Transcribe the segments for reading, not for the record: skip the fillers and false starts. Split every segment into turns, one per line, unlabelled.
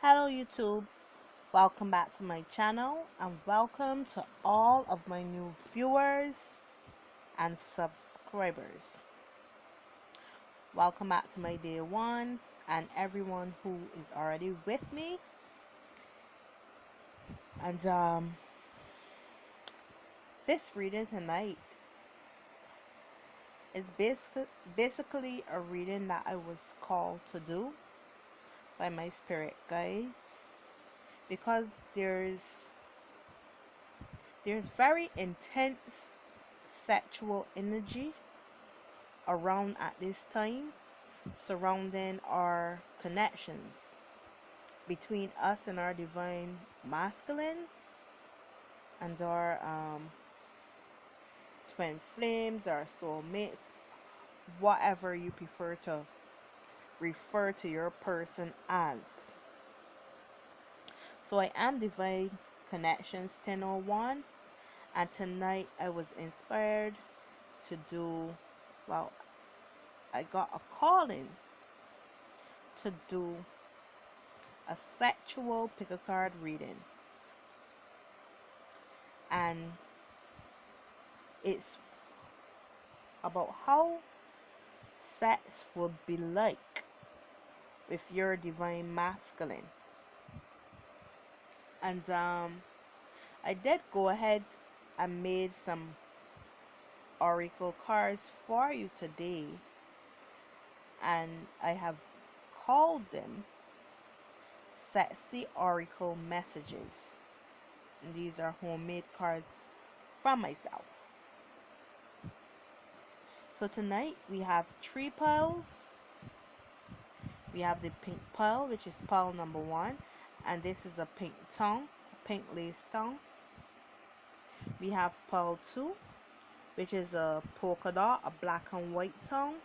Hello YouTube, welcome back to my channel and welcome to all of my new viewers and subscribers. Welcome back to my day ones and everyone who is already with me. And this reading tonight is basically a reading that I was called to do by my spirit guides, because there's very intense sexual energy around at this time surrounding our connections between us and our divine masculines and our twin flames, our soulmates, whatever you prefer to refer to your person as. So I am Divine Connections 1001, and tonight I was inspired to do, well, I got a calling to do a sexual pick a card reading, and it's about how sex would be like with your divine masculine. And I did go ahead and made some oracle cards for you today, and I have called them sexy oracle messages, and these are homemade cards from myself. So tonight we have 3 piles. We have the pink pearl, which is pearl number 1, and this is a pink tongue, pink lace tongue. We have pearl 2, which is a polka dot, a black and white tongue,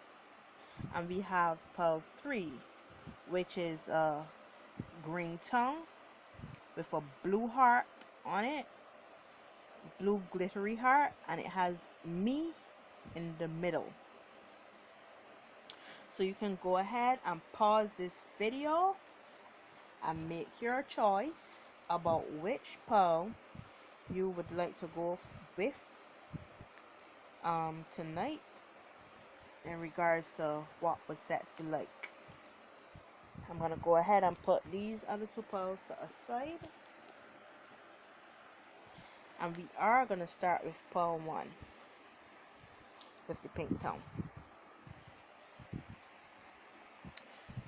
and we have pearl 3, which is a green tongue with a blue heart on it, blue glittery heart, and it has me in the middle. So you can go ahead and pause this video and make your choice about which pearl you would like to go with tonight in regards to what would sex be like. I'm gonna go ahead and put these other 2 pearls to a side, and we are gonna start with pearl 1 with the pink tongue.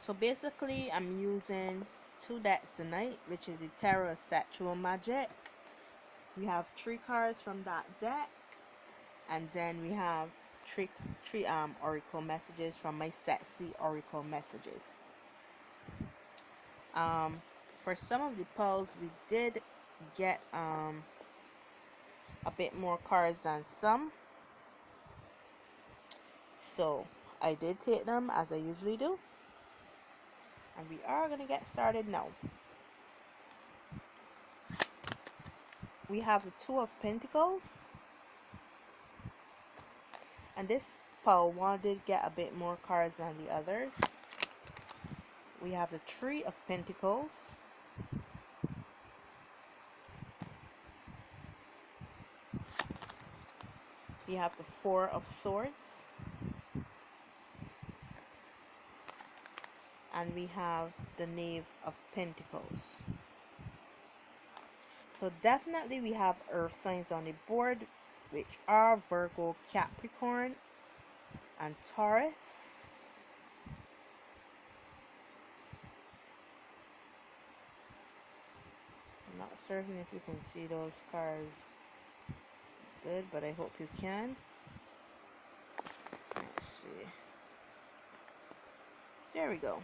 So basically I'm using 2 decks tonight, which is the Tarot of Sexual Magic. We have 3 cards from that deck, and then we have three oracle messages from my sexy oracle messages. For some of the pearls we did get a bit more cards than some, so I did take them as I usually do, and we are gonna get started now. We have the 2 of Pentacles, and this pearl 1 did get a bit more cards than the others. We have the 3 of Pentacles, we have the 4 of Swords, and we have the Knave of Pentacles. So definitely we have earth signs on the board, which are Virgo, Capricorn, and Taurus. I'm not certain if you can see those cards good, but I hope you can. Let's see. There we go.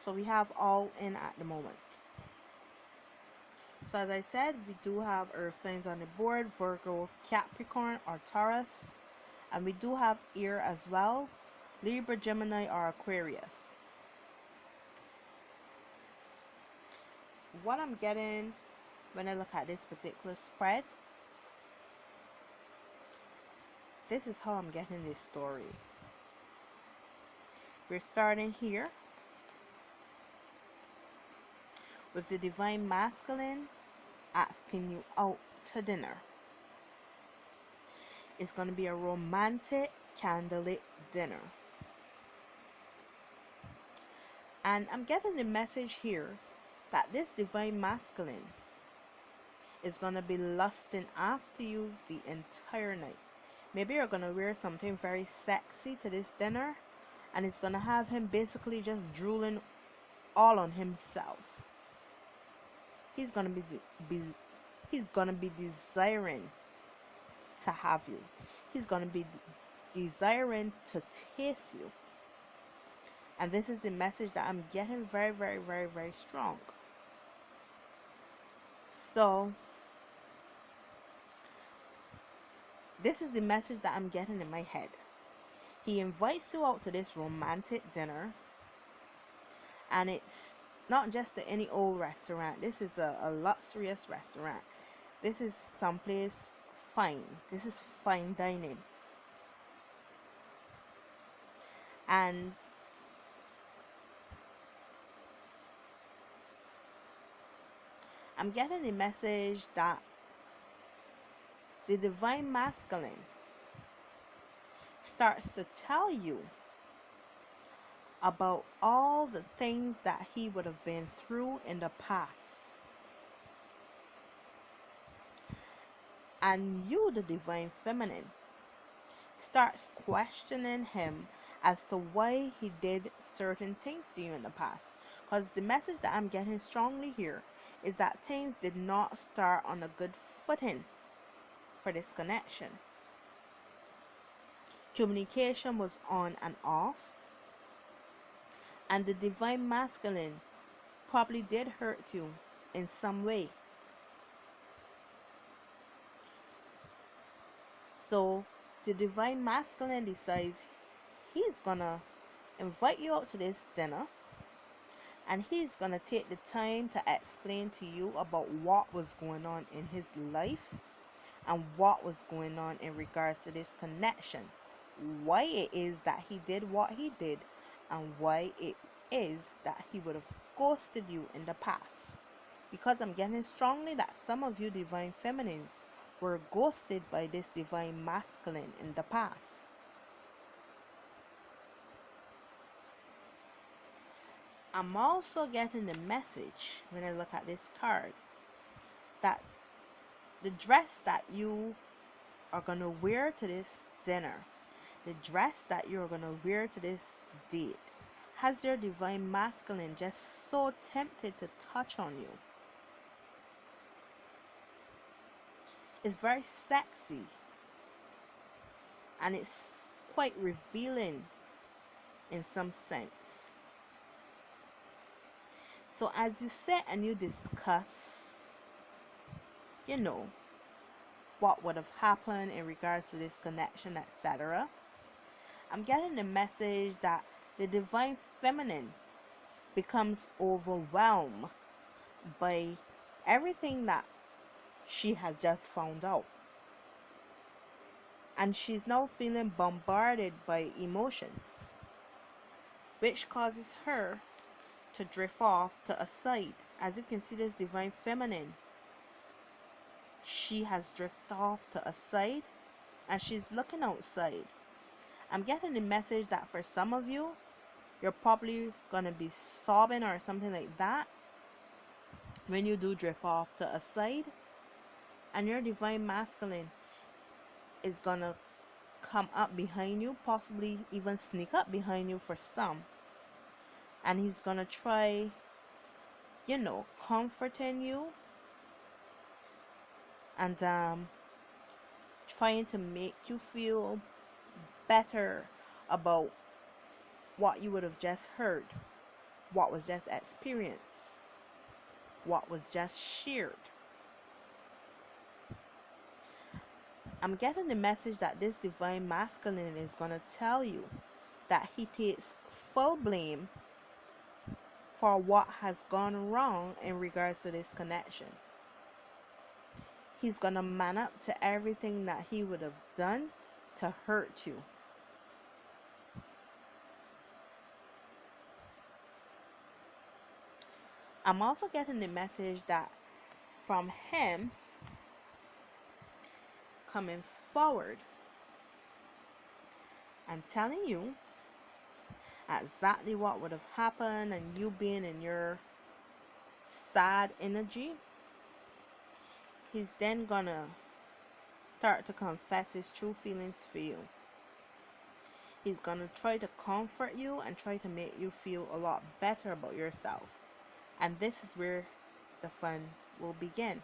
So we have all in at the moment. So as I said, we do have earth signs on the board, Virgo, Capricorn, or Taurus. And we do have air as well, Libra, Gemini, or Aquarius. What I'm getting when I look at this particular spread, this is how I'm getting this story. We're starting here with the divine masculine asking you out to dinner. It's going to be a romantic candlelit dinner. And I'm getting the message here that this divine masculine is going to be lusting after you the entire night. Maybe you're going to wear something very sexy to this dinner, and it's going to have him basically just drooling all on himself. He's going to be he's going to be desiring to have you. He's going to be desiring to taste you. And this is the message that I'm getting very, very, very, very strong. So this is the message that I'm getting in my head. He invites you out to this romantic dinner, and it's not just any old restaurant. This is a luxurious restaurant. This is someplace fine. This is fine dining. And I'm getting the message that the divine masculine starts to tell you about all the things that he would have been through in the past. And you, the divine feminine, starts questioning him as to why he did certain things to you in the past. Because the message that I'm getting strongly here is that things did not start on a good footing for this connection. Communication was on and off, and the divine masculine probably did hurt you in some way. So the divine masculine decides he's gonna invite you out to this dinner, and he's gonna take the time to explain to you about what was going on in his life and what was going on in regards to this connection, why it is that he did what he did, and why it is that he would have ghosted you in the past. Because I'm getting strongly that some of you divine feminines were ghosted by this divine masculine in the past. I'm also getting the message when I look at this card that the dress that you are going to wear to this dinner, the dress that you're going to wear to this date, has your divine masculine just so tempted to touch on you. It's very sexy, and it's quite revealing in some sense. So as you sit and you discuss, what would have happened in regards to this connection, etc., I'm getting the message that the divine feminine becomes overwhelmed by everything that she has just found out. And she's now feeling bombarded by emotions, which causes her to drift off to a side. As you can see, this divine feminine, she has drifted off to a side and she's looking outside. I'm getting the message that for some of you, you're probably gonna be sobbing or something like that when you do drift off to a side, and your divine masculine is gonna come up behind you, possibly even sneak up behind you for some, and he's gonna try, comforting you and trying to make you feel better about what you would have just heard, what was just experienced, what was just shared. I'm getting the message that this divine masculine is going to tell you that he takes full blame for what has gone wrong in regards to this connection. He's going to man up to everything that he would have done to hurt you. I'm also getting the message that from him coming forward and telling you exactly what would have happened, and you being in your sad energy, he's then gonna start to confess his true feelings for you. He's gonna try to comfort you and try to make you feel a lot better about yourself. And this is where the fun will begin.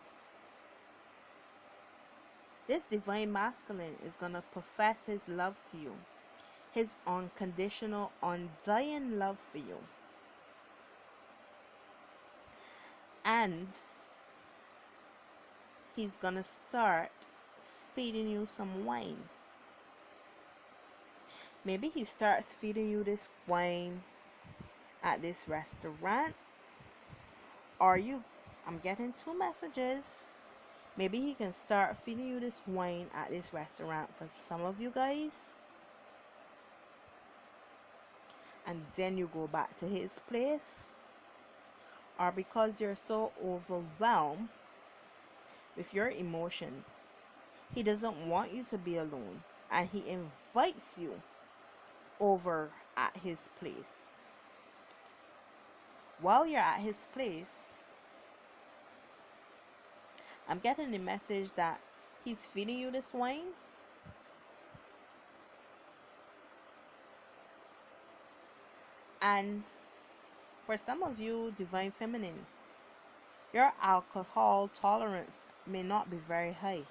This divine masculine is gonna profess his love to you, his unconditional, undying love for you. And he's gonna start feeding you some wine. Maybe he starts feeding you this wine at this restaurant, or I'm getting two messages. Maybe he can start feeding you this wine at this restaurant for some of you guys, and then you go back to his place. Or because you're so overwhelmed with your emotions, he doesn't want you to be alone, and he invites you over at his place. While you're at his place, I'm getting the message that he's feeding you this wine, and for some of you divine feminines, your alcohol tolerance may not be very high,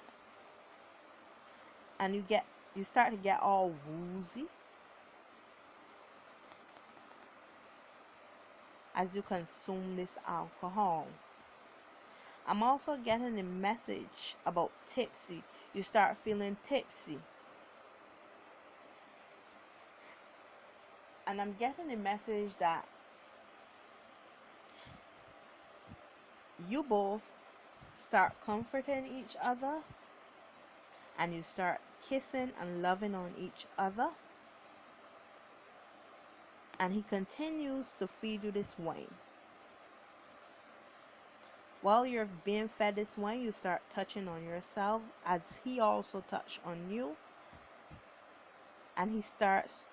and you start to get all woozy as you consume this alcohol. I'm also getting a message about tipsy. You start feeling tipsy. And I'm getting a message that you both start comforting each other, and you start kissing and loving on each other. And he continues to feed you this wine. While you're being fed this wine, you start touching on yourself as he also touched on you. And he starts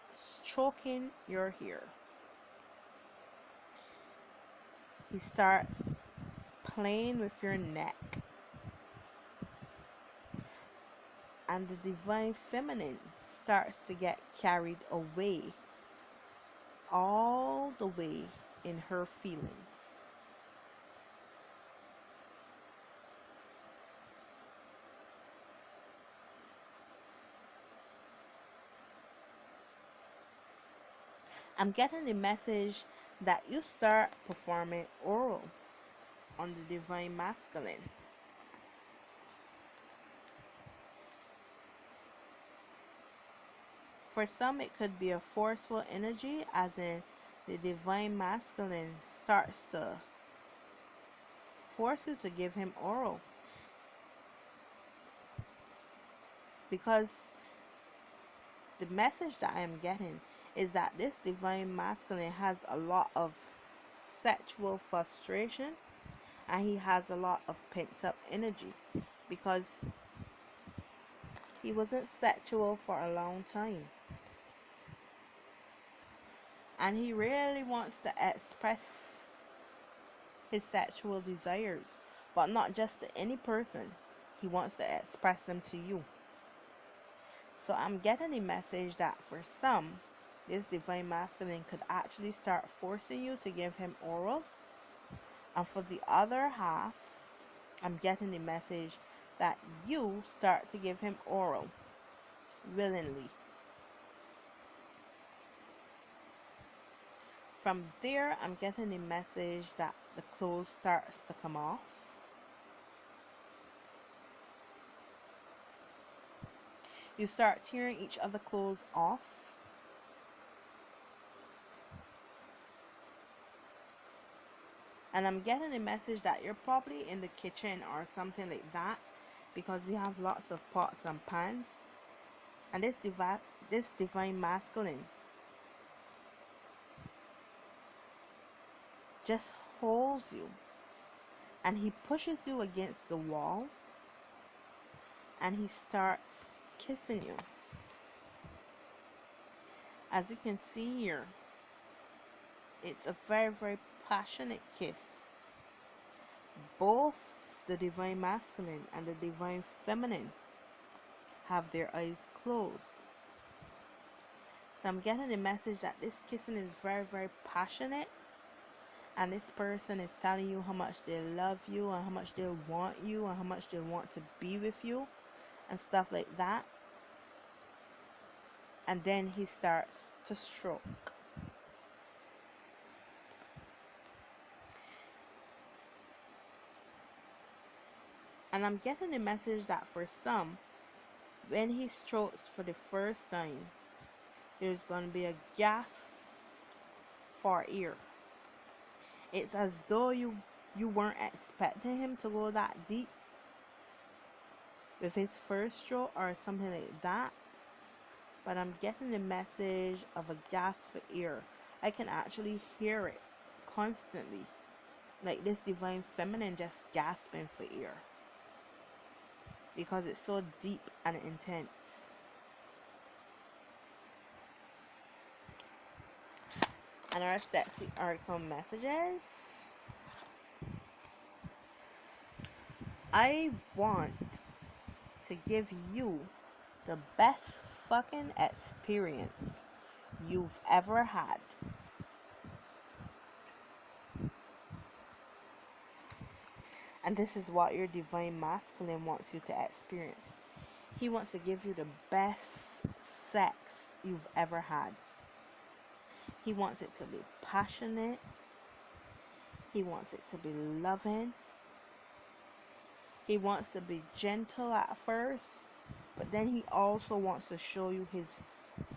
stroking your hair. He starts playing with your neck. And the divine feminine starts to get carried away, all the way in her feelings. I'm getting the message that you start performing oral on the divine masculine. For some, it could be a forceful energy, as in the divine masculine starts to force you to give him oral. Because the message that I am getting is that this divine masculine has a lot of sexual frustration, and he has a lot of pent up energy because he wasn't sexual for a long time. And he really wants to express his sexual desires, but not just to any person. He wants to express them to you. So I'm getting a message that for some, this divine masculine could actually start forcing you to give him oral. And for the other half, I'm getting the message that you start to give him oral willingly. From there, I'm getting a message that the clothes starts to come off. You start tearing each other clothes off. And I'm getting a message that you're probably in the kitchen or something like that, because we have lots of pots and pans. And this divine masculine just holds you and he pushes you against the wall and he starts kissing you. As you can see here, it's a very, very passionate kiss. Both the divine masculine and the divine feminine have their eyes closed. So I'm getting the message that this kissing is very, very passionate, and this person is telling you how much they love you and how much they want you and how much they want to be with you and stuff like that. And then he starts to stroke. And I'm getting the message that for some, when he strokes for the first time, there's going to be a gasp for ear. It's as though you weren't expecting him to go that deep with his first stroke or something like that. But I'm getting the message of a gasp for ear. I can actually hear it constantly. Like this divine feminine just gasping for ear. Because it's so deep and intense. And our sexy oracle messages. I want to give you the best fucking experience you've ever had. And this is what your divine masculine wants you to experience. He wants to give you the best sex you've ever had. He wants it to be passionate. He wants it to be loving. He wants to be gentle at first, but then he also wants to show you his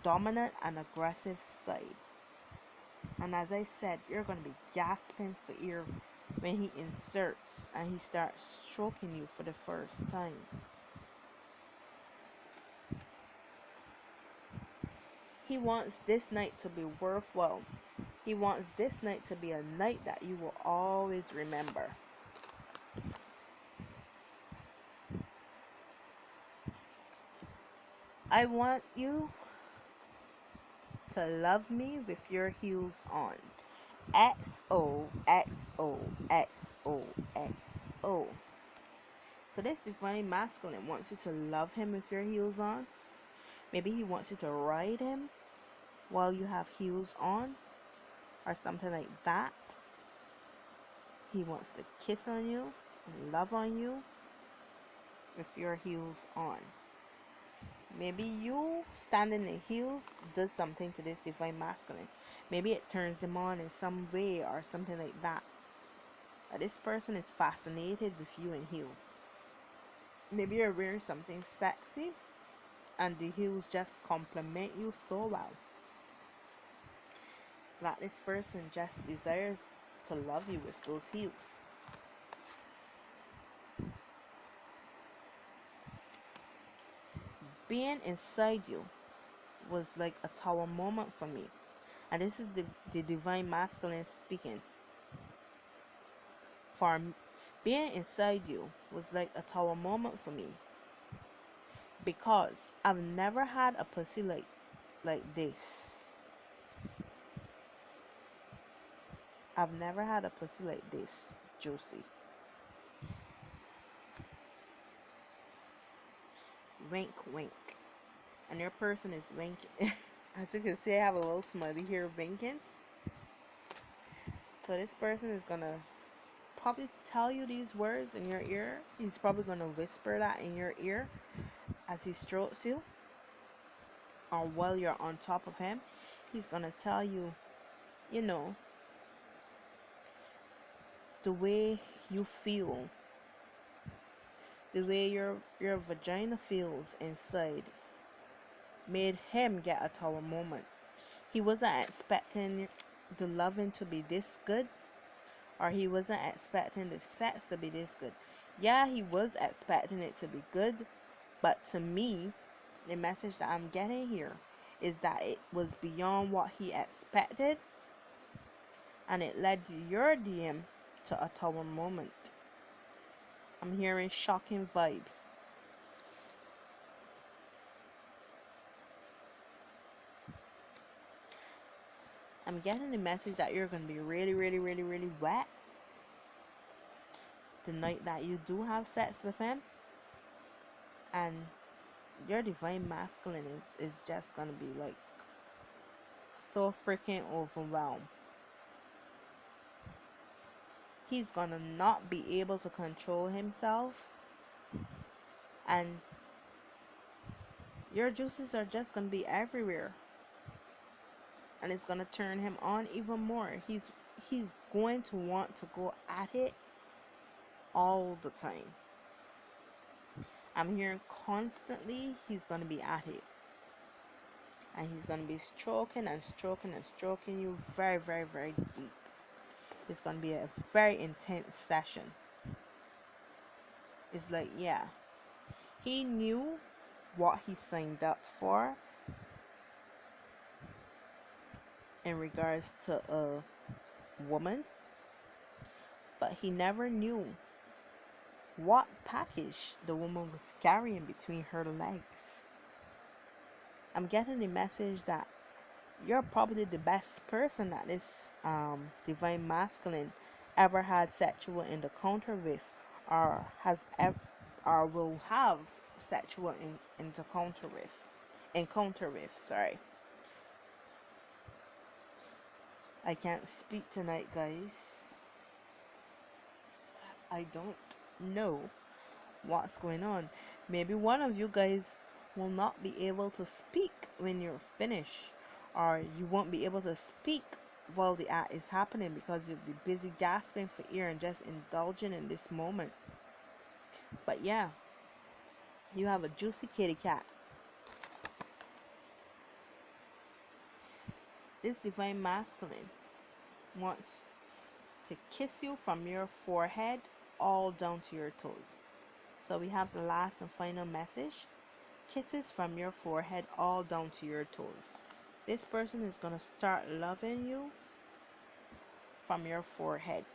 dominant and aggressive side. And as I said, you're going to be gasping for ear when he inserts and he starts stroking you for the first time. He wants this night to be worthwhile. He wants this night to be a night that you will always remember. I want you to love me with your heels on. XO, XO, XO, XO. So this divine masculine wants you to love him with your heels on. Maybe he wants you to ride him while you have heels on or something like that. He wants to kiss on you and love on you with your heels on. Maybe you standing in heels does something to this divine masculine. Maybe it turns him on in some way or something like that. This person is fascinated with you in heels. Maybe you're wearing something sexy and the heels just complement you so well that this person just desires to love you with those heels. Being inside you was like a tower moment for me. And this is the divine masculine speaking. For being inside you was like a tower moment for me. Because I've never had a pussy like this. I've never had a pussy like this, juicy. Wink, wink. And your person is winking. As you can see, I have a little smiley here winking. So this person is gonna probably tell you these words in your ear. He's probably gonna whisper that in your ear as he strokes you, or while you're on top of him. He's gonna tell you, you know, the way you feel, the way your vagina feels inside made him get a tower moment. He wasn't expecting the loving to be this good, or he wasn't expecting the sex to be this good. Yeah, he was expecting it to be good, but to me, the message that I'm getting here is that it was beyond what he expected, and it led your DM to a tower moment. I'm hearing shocking vibes. I'm getting the message that you're going to be really, really, really, really wet the night that you do have sex with him. And your divine masculine is just going to be like so freaking overwhelmed. He's going to not be able to control himself. And your juices are just going to be everywhere. And it's going to turn him on even more. He's going to want to go at it all the time. I'm hearing constantly he's going to be at it. And he's going to be stroking and stroking and stroking you very, very, very deep. It's going to be a very intense session. It's like, yeah, he knew what he signed up for in regards to a woman, but he never knew what package the woman was carrying between her legs. I'm getting the message that you're probably the best person that this divine masculine ever had sexual encounter with, or or will have sexual encounter with. Sorry, I can't speak tonight, guys. I don't know what's going on. Maybe one of you guys will not be able to speak when you're finished, or you won't be able to speak while the act is happening because you'll be busy gasping for air and just indulging in this moment. But yeah, you have a juicy kitty cat. This divine masculine wants to kiss you from your forehead all down to your toes. So we have the last and final message. Kisses from your forehead all down to your toes. This person is going to start loving you from your forehead.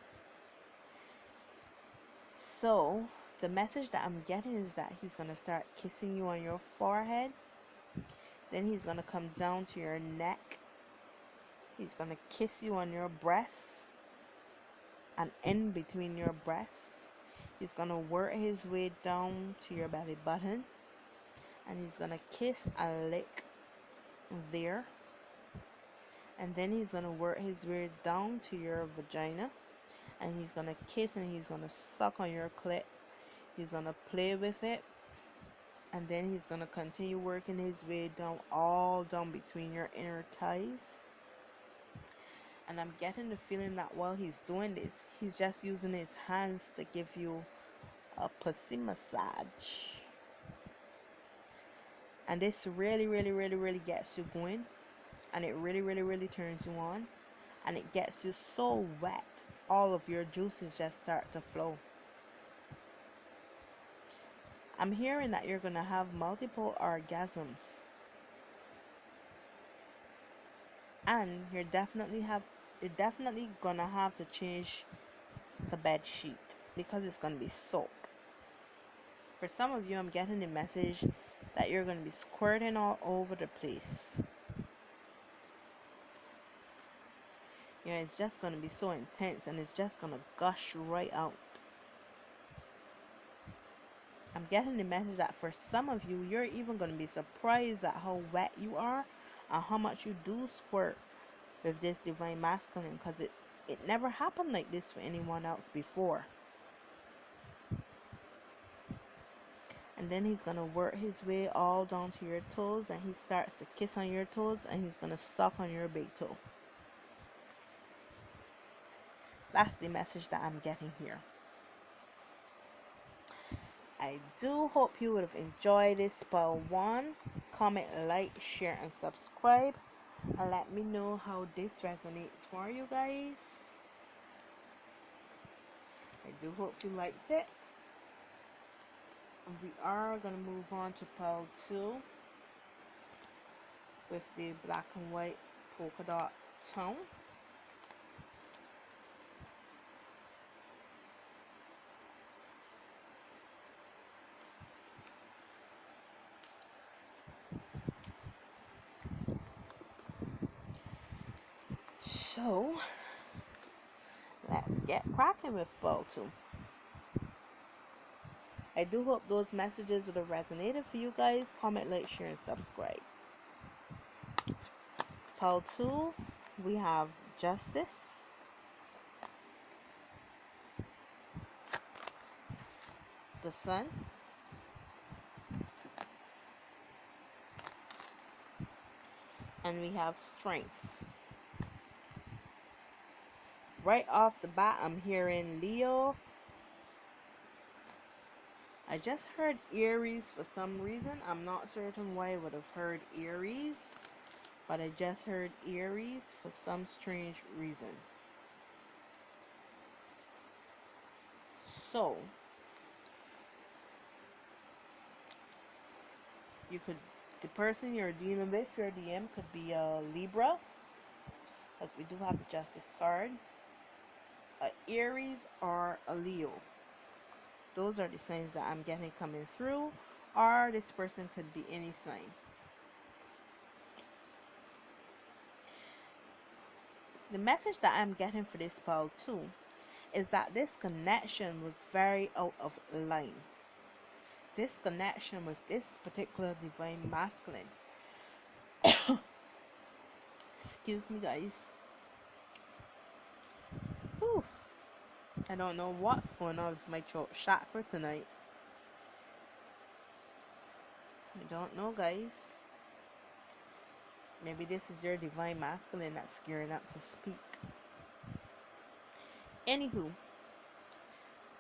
So the message that I'm getting is that he's going to start kissing you on your forehead. Then he's going to come down to your neck. He's going to kiss you on your breasts and in between your breasts. He's going to work his way down to your belly button. And he's going to kiss and lick there. And then he's going to work his way down to your vagina. And he's going to kiss and he's going to suck on your clit. He's going to play with it. And then he's going to continue working his way down, all down between your inner thighs. And I'm getting the feeling that while he's doing this, he's just using his hands to give you a pussy massage. And this really, really, really, really gets you going. And it really, really, really turns you on. And it gets you so wet, all of your juices just start to flow. I'm hearing that you're going to have multiple orgasms. And you're definitely going to have to change the bed sheet because it's going to be soaked. For some of you, I'm getting the message that you're going to be squirting all over the place. You know, it's just going to be so intense and it's just going to gush right out. I'm getting the message that for some of you, you're even going to be surprised at how wet you are and how much you do squirt with this divine masculine, because it never happened like this for anyone else before. And then he's going to work his way all down to your toes, and he starts to kiss on your toes, and he's going to suck on your big toe. That's the message that I'm getting here. I do hope you would have enjoyed this spell 1. Comment, like, share, and subscribe. And let me know how this resonates for you guys. I do hope you liked it. We are going to move on to pile 2 with the black and white polka dot tone. So let's get cracking with Pile 2. I do hope those messages would have resonated for you guys. Comment, like, share, and subscribe. Pile 2, we have Justice, the Sun, and we have Strength. Right off the bat, I'm hearing Leo. I just heard Aries for some reason. I'm not certain why I would have heard Aries, but I just heard Aries for some strange reason. So, the person you're dealing with, your DM, could be a Libra, because we do have the Justice card, a Aries, or a Leo. Those are the signs that I'm getting coming through, or this person could be any sign. The message that I'm getting for this Pile 2 is that this connection was very out of line. This connection with this particular divine masculine. Excuse me, guys. Whew. I don't know what's going on with my throat chakra tonight. I don't know, guys. Maybe this is your divine masculine that's gearing up to speak. Anywho,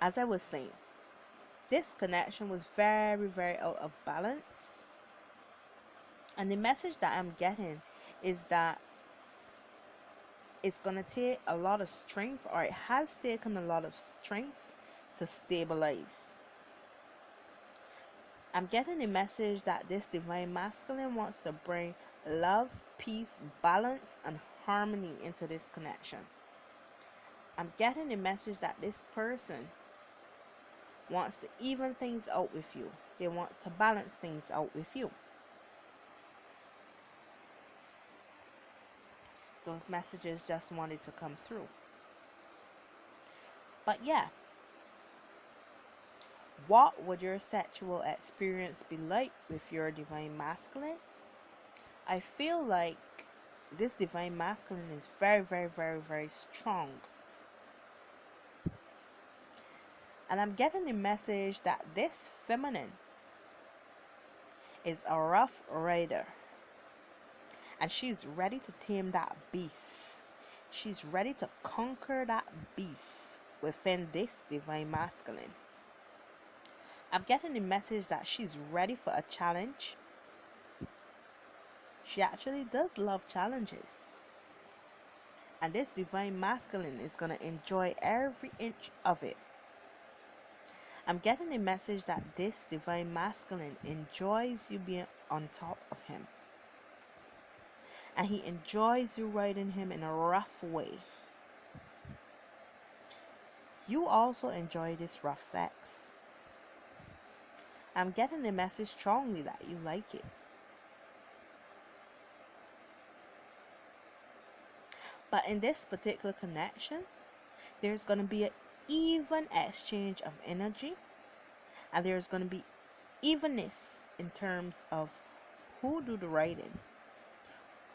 as I was saying, this connection was very, very out of balance. And the message that I'm getting is that it's going to take a lot of strength, or it has taken a lot of strength to stabilize. I'm getting the message that this divine masculine wants to bring love, peace, balance, and harmony into this connection. I'm getting the message that this person wants to even things out with you. They want to balance things out with you. Those messages just wanted to come through. But yeah, what would your sexual experience be like with your divine masculine? I feel like this divine masculine is very, very, very, very strong. And I'm getting the message that this feminine is a rough rider. And she's ready to tame that beast. She's ready to conquer that beast within this divine masculine. I'm getting the message that she's ready for a challenge. She actually does love challenges. And this divine masculine is going to enjoy every inch of it. I'm getting the message that this divine masculine enjoys you being on top of him. And he enjoys you riding him in a rough way. You also enjoy this rough sex. I'm getting the message strongly that you like it. But in this particular connection, there's going to be an even exchange of energy. And there's going to be evenness in terms of who do the riding.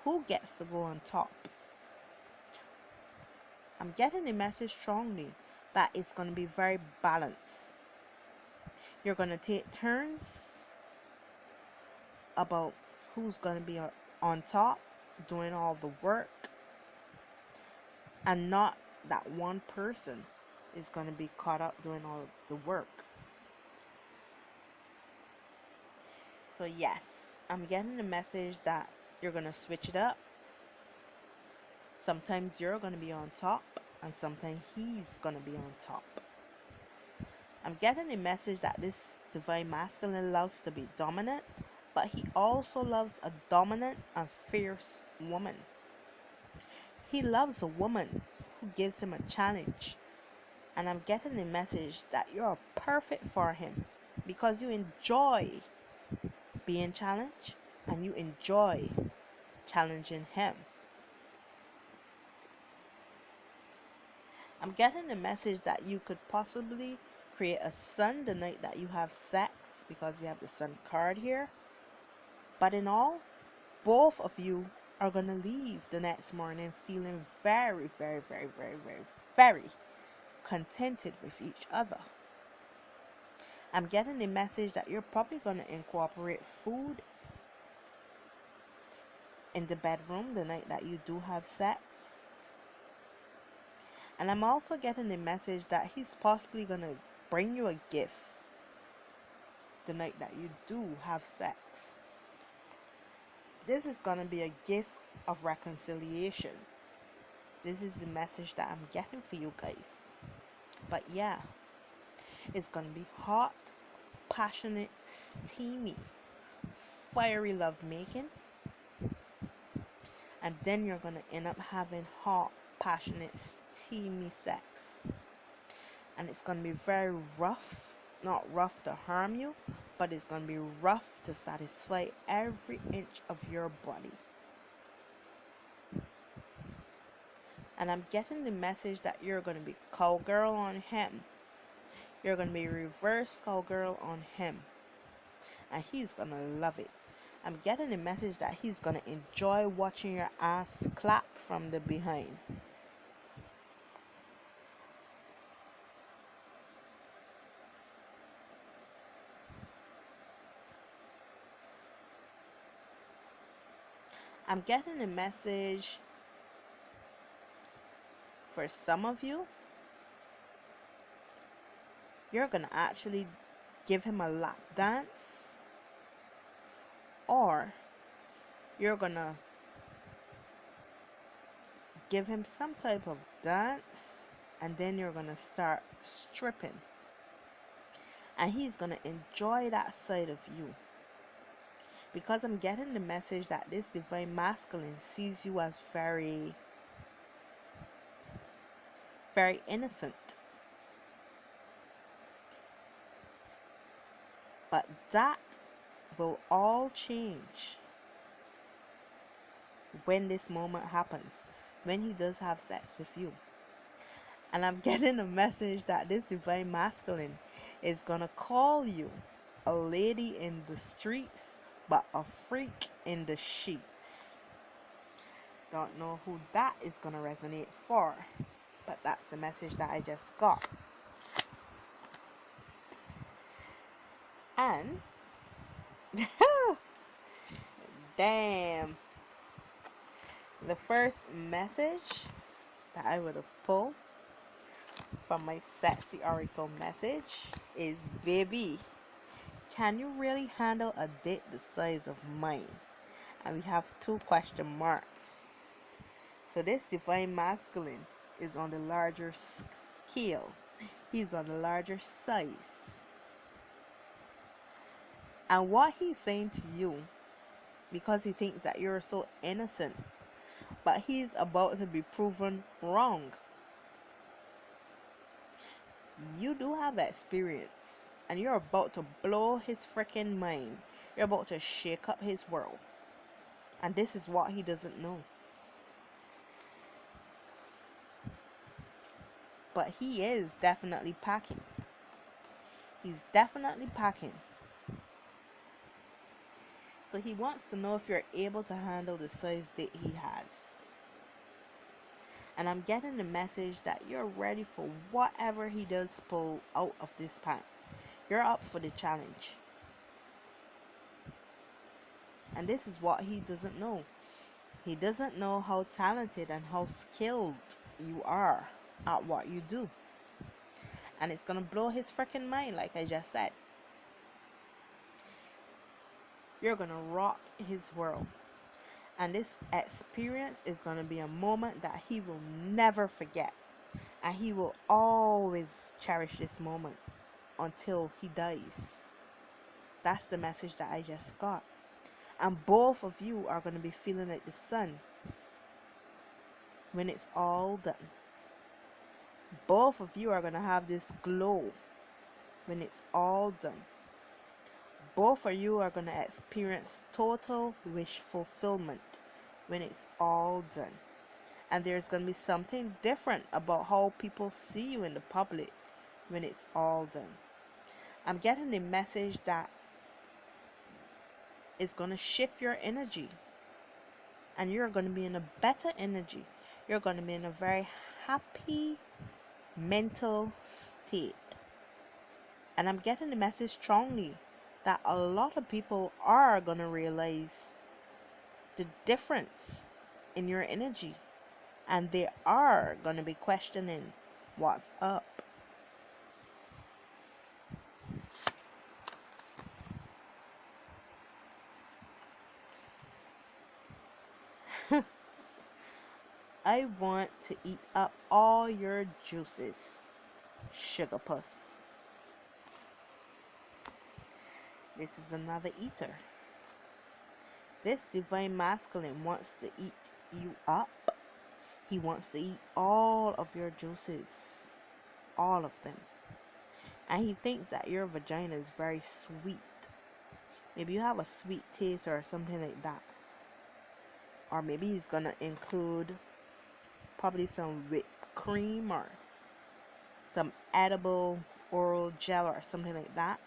Who gets to go on top. I'm getting the message strongly that it's going to be very balanced. You're going to take turns about who's going to be on top, doing all the work, and not that one person is going to be caught up doing all of the work. So yes, I'm getting the message that you're going to switch it up. Sometimes you're going to be on top, and sometimes he's going to be on top. I'm getting a message that this divine masculine loves to be dominant, but he also loves a dominant and fierce woman. He loves a woman who gives him a challenge. And I'm getting a message that you're perfect for him because you enjoy being challenged and you enjoy challenging him. I'm getting the message that you could possibly create a sun the night that you have sex, because we have the sun card here. But in all, both of you are going to leave the next morning feeling very, very, very, very, very, very contented with each other. I'm getting the message that you're probably going to incorporate food in the bedroom the night that you do have sex. And I'm also getting the message that he's possibly going to bring you a gift the night that you do have sex. This is going to be a gift of reconciliation. This is the message that I'm getting for you guys. But yeah, it's going to be hot, passionate, steamy, fiery love making. And then you're going to end up having hot, passionate, steamy sex. And it's going to be very rough. Not rough to harm you, but it's going to be rough to satisfy every inch of your body. And I'm getting the message that you're going to be cowgirl on him. You're going to be reverse cowgirl on him. And he's going to love it. I'm getting the message that he's going to enjoy watching your ass clap from the behind. I'm getting a message for some of you. You're going to actually give him a lap dance, or you're going to give him some type of dance, and then you're going to start stripping. And he's going to enjoy that side of you. Because I'm getting the message that this divine masculine sees you as very, very innocent. But that will all change when this moment happens, when he does have sex with you. And I'm getting a message that this divine masculine is gonna call you a lady in the streets, but a freak in the sheets. Don't know who that is gonna resonate for, but that's the message that I just got. And damn, the first message that I would have pulled from my sexy oracle message is, baby, can you really handle a dick the size of mine? And we have 2 question marks. So this divine masculine is on the larger scale. He's on the larger size. And what he's saying to you, because he thinks that you're so innocent, but he's about to be proven wrong. You do have experience, and you're about to blow his freaking mind. You're about to shake up his world. And this is what he doesn't know. But he is definitely packing. He's definitely packing. So he wants to know if you're able to handle the size that he has. And I'm getting the message that you're ready for whatever he does pull out of this pants. You're up for the challenge. And this is what he doesn't know. He doesn't know how talented and how skilled you are at what you do. And it's gonna blow his freaking mind, like I just said. You're gonna rock his world. And this experience is gonna be a moment that he will never forget. And he will always cherish this moment until he dies. That's the message that I just got. And both of you are going to be feeling like the sun when it's all done. Both of you are going to have this glow when it's all done. Both of you are going to experience total wish fulfillment when it's all done. And there's going to be something different about how people see you in the public when it's all done. I'm getting the message that is going to shift your energy, and you're going to be in a better energy. You're going to be in a very happy mental state. And I'm getting the message strongly that a lot of people are going to realize the difference in your energy, and they are going to be questioning what's up. I want to eat up all your juices, sugar puss. This is another eater. This divine masculine wants to eat you up. He wants to eat all of your juices, all of them. And he thinks that your vagina is very sweet. Maybe you have a sweet taste or something like that. Or maybe he's gonna include probably some whipped cream or some edible oral gel or something like that.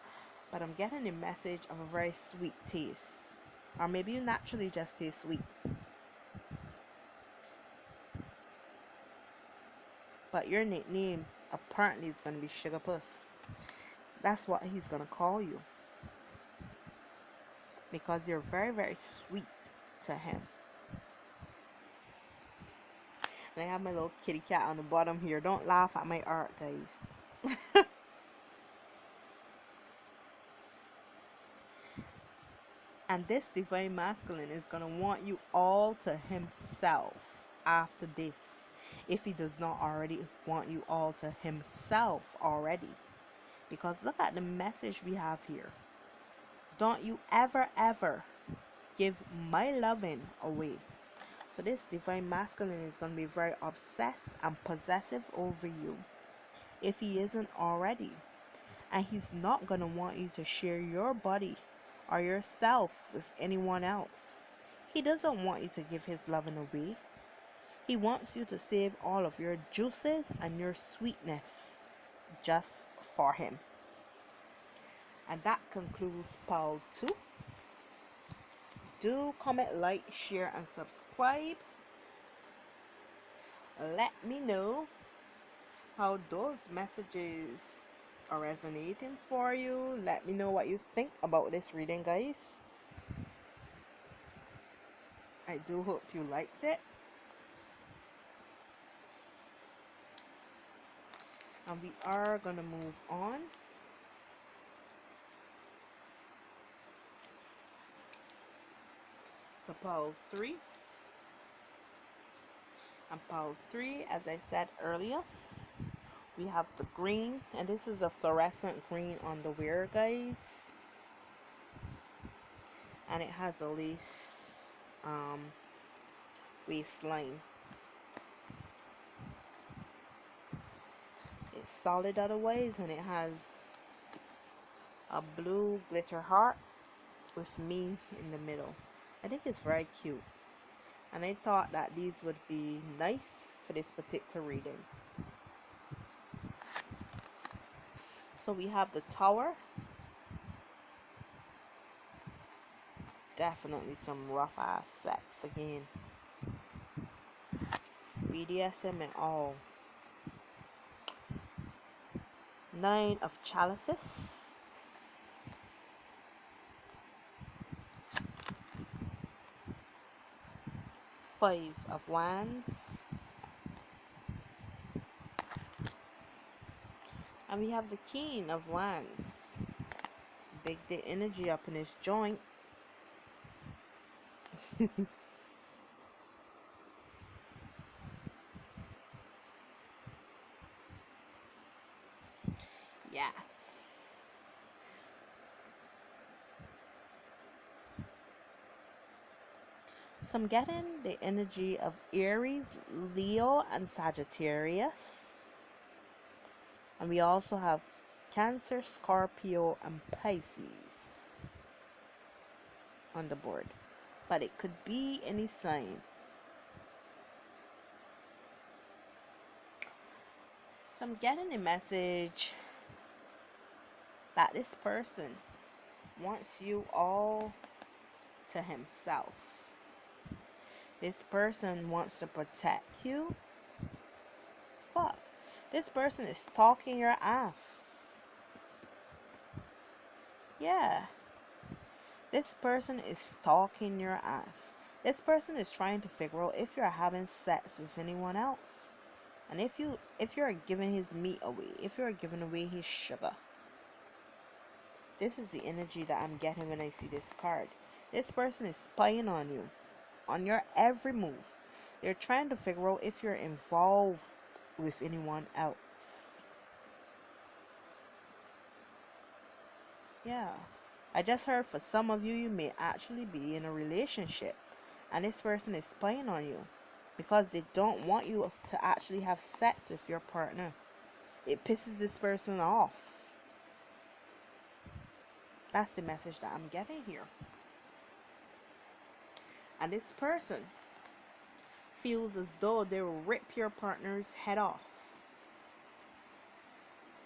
But I'm getting a message of a very sweet taste. Or maybe you naturally just taste sweet. But your nickname apparently is going to be Sugar Puss. That's what he's going to call you. Because you're very, very sweet to him. And I have my little kitty cat on the bottom here. Don't laugh at my art, guys. And this divine masculine is going to want you all to himself after this. If he does not already want you all to himself already. Because look at the message we have here. Don't you ever, ever give my loving away. So this divine masculine is going to be very obsessed and possessive over you, if he isn't already. And he's not going to want you to share your body or yourself with anyone else. He doesn't want you to give his loving away. He wants you to save all of your juices and your sweetness just for him. And that concludes Pile 2. Do comment, like, share, and subscribe. Let me know how those messages are resonating for you. Let me know what you think about this reading, guys. I do hope you liked it. And we are going to move on to pile 3. And pile 3, as I said earlier, we have the green, and this is a fluorescent green underwear, guys. And it has a lace waistline. It's solid otherwise, and it has a blue glitter heart with me in the middle. I think it's very cute, and I thought that these would be nice for this particular reading. So we have the Tower. Definitely some rough ass sex again. BDSM and all. 9 of Chalices. 5 of Wands. And we have the King of Wands. Big the energy up in his joint. Yeah. So I'm getting the energy of Aries, Leo, and Sagittarius. And we also have Cancer, Scorpio, and Pisces on the board. But it could be any sign. So I'm getting a message that this person wants you all to himself. This person wants to protect you. Fuck. This person is stalking your ass. Yeah. This person is stalking your ass. This person is trying to figure out if you're having sex with anyone else. And if you're giving his meat away, if you're giving away his sugar. This is the energy that I'm getting when I see this card. This person is spying on you, on your every move. They're trying to figure out if you're involved with anyone else. Yeah. I just heard for some of you, you may actually be in a relationship. And this person is spying on you. Because they don't want you to actually have sex with your partner. It pisses this person off. That's the message that I'm getting here. And this person feels as though they will rip your partner's head off.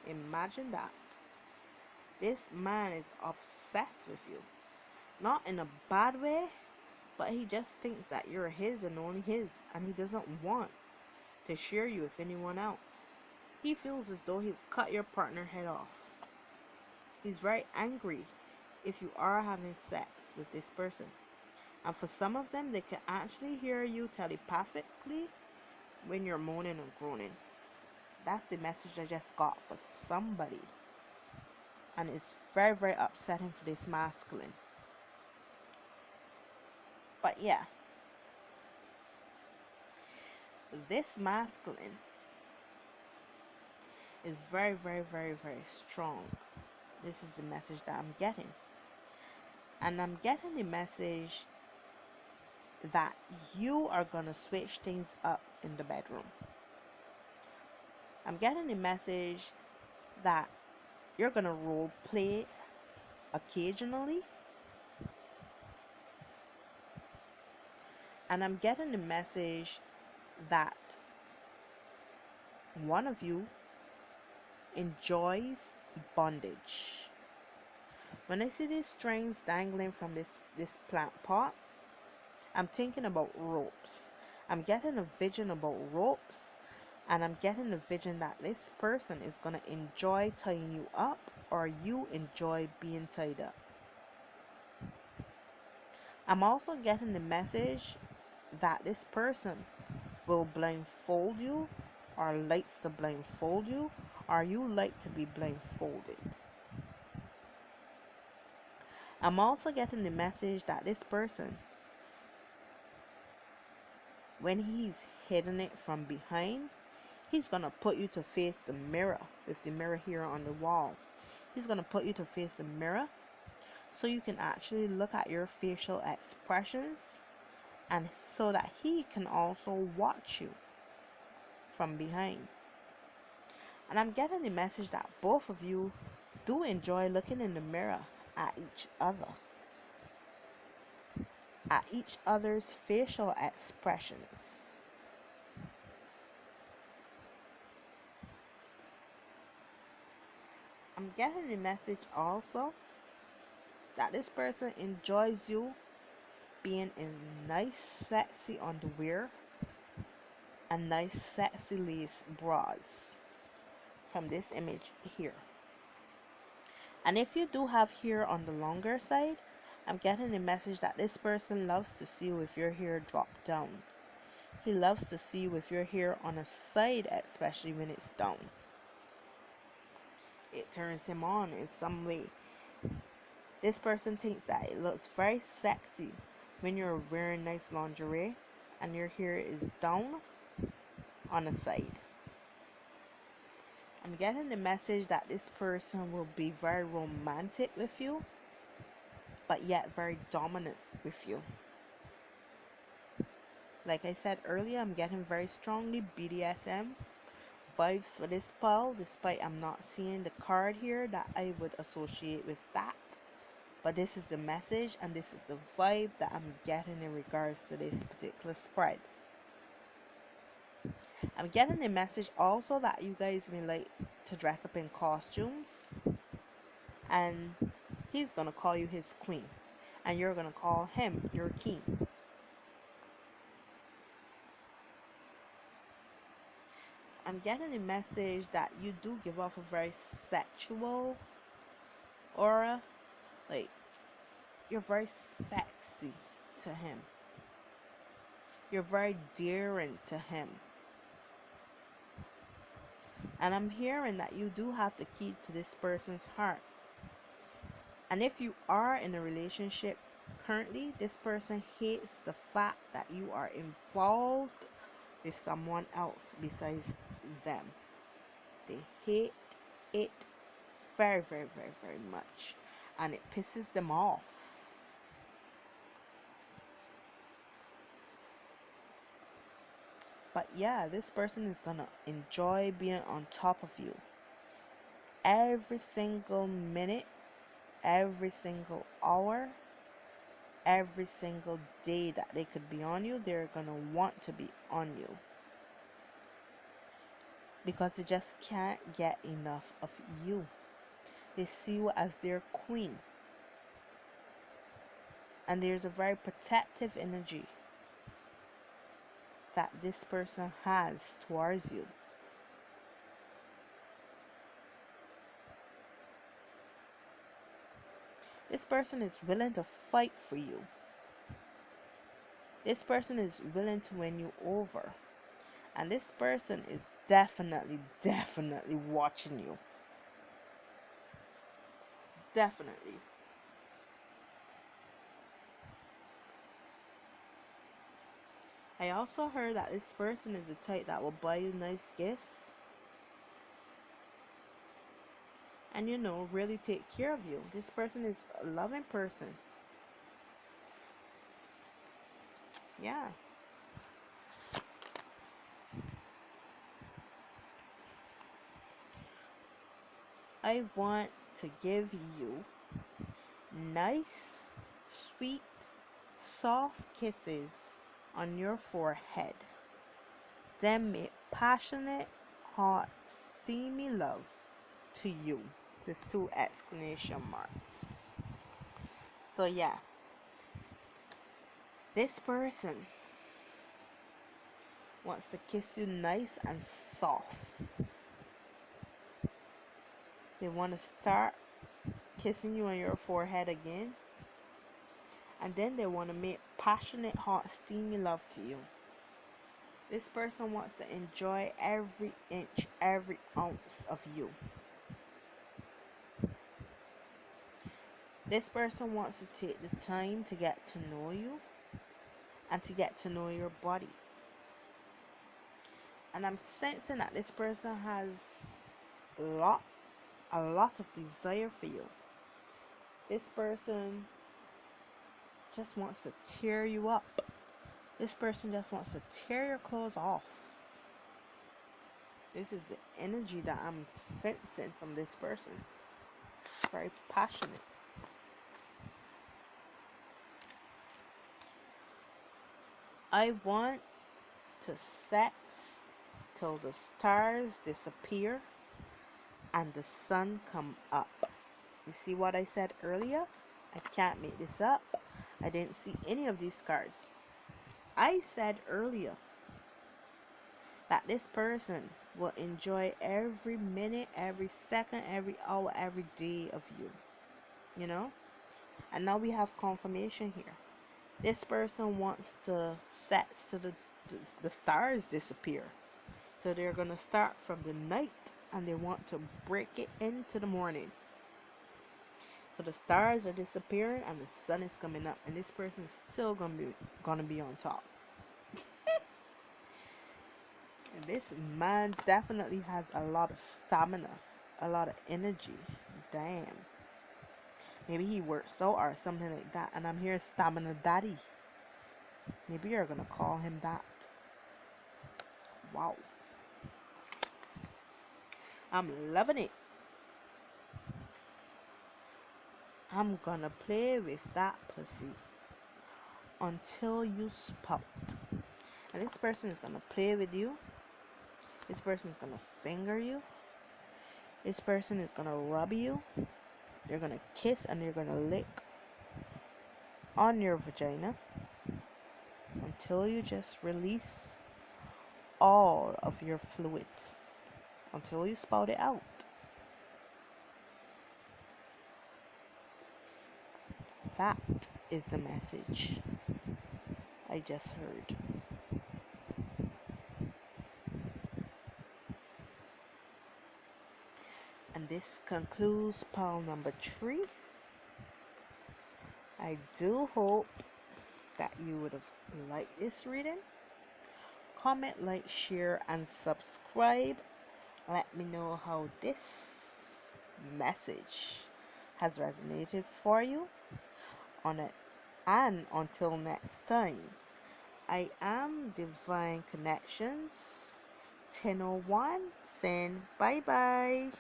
Imagine that. This man is obsessed with you. Not in a bad way, but he just thinks that you're his and only his, and he doesn't want to share you with anyone else. He feels as though he'll cut your partner head off. He's very angry if you are having sex with this person. And for some of them, they can actually hear you telepathically when you're moaning and groaning. That's the message I just got for somebody. And it's very, very upsetting for this masculine. But yeah, this masculine is very, very, very, very strong. This is the message that I'm getting. And I'm getting the message that you are going to switch things up in the bedroom. I'm getting the message that you're going to role play occasionally. And I'm getting the message that one of you enjoys bondage. When I see these strings dangling from this plant pot, I'm thinking about ropes. I'm getting a vision about ropes, and I'm getting a vision that this person is going to enjoy tying you up, or you enjoy being tied up. I'm also getting the message that this person will blindfold you, or likes to blindfold you, or you like to be blindfolded. I'm also getting the message that this person, when he's hitting it from behind, he's gonna put you to face the mirror with the mirror here on the wall. He's gonna put you to face the mirror so you can actually look at your facial expressions, and so that he can also watch you from behind. And I'm getting the message that both of you do enjoy looking in the mirror at each other, at each other's facial expressions. I'm getting the message also that this person enjoys you being in nice sexy underwear and nice sexy lace bras from this image here. And if you do have hair on the longer side, I'm getting the message that this person loves to see you with your hair dropped down. He loves to see you with your hair on a side, especially when it's down. It turns him on in some way. This person thinks that it looks very sexy when you're wearing nice lingerie and your hair is down on a side. I'm getting the message that this person will be very romantic with you, but yet very dominant with you. Like I said earlier, I'm getting very strongly BDSM vibes for this pile, despite I'm not seeing the card here that I would associate with that. But this is the message and this is the vibe that I'm getting in regards to this particular spread. I'm getting a message also that you guys may like to dress up in costumes, and he's gonna call you his queen, and you're gonna call him your king. I'm getting a message that you do give off a very sexual aura. Like, you're very sexy to him. You're very daring to him. And I'm hearing that you do have the key to this person's heart. And if you are in a relationship currently, this person hates the fact that you are involved with someone else besides them. They hate it very, very, very, very much. And it pisses them off. But yeah, this person is gonna enjoy being on top of you every single minute, every single hour, every single day that they could be on you. They're gonna want to be on you because they just can't get enough of you. They see you as their queen, and there's a very protective energy that this person has towards you. This person is willing to fight for you. This person is willing to win you over. And this person is definitely, definitely watching you. Definitely. I also heard that this person is the type that will buy you nice gifts. And really take care of you. This person is a loving person. Yeah. I want to give you nice, sweet, soft kisses on your forehead. Then make passionate, hot, steamy love to you with two exclamation marks. So yeah, this person wants to kiss you nice and soft. They want to start kissing you on your forehead again, and then they want to make passionate, hot, steamy love to you. This person wants to enjoy every inch, every ounce of you. This person wants to take the time to get to know you and to get to know your body. And I'm sensing that this person has a lot, a lot of desire for you. This person just wants to tear you up. This person just wants to tear your clothes off. This is the energy that I'm sensing from this person. Very passionate. I want to sex till the stars disappear and the sun come up. You see what I said earlier? I can't make this up. I didn't see any of these cards. I said earlier that this person will enjoy every minute, every second, every hour, every day of you. You know? And now we have confirmation here. This person wants to sex to the stars disappear. So they're going to start from the night and they want to break it into the morning. So the stars are disappearing and the sun is coming up, and this person is still gonna be on top. And this man definitely has a lot of stamina, a lot of energy. Damn. Maybe he works so or something like that. And I'm here, Stamina Daddy. Maybe you're gonna call him that. Wow. I'm loving it. I'm gonna play with that pussy until you spout. And this person is gonna play with you This person is gonna finger you. This person is gonna rub you. They're gonna kiss and they're gonna lick on your vagina until you just release all of your fluids, until you spout it out. That is the message I just heard. And this concludes pile number 3. I do hope that you would have liked this reading. Comment, like, share, and subscribe. Let me know how this message has resonated for you on it. And until next time, I am Divine Connections 1001 saying bye bye.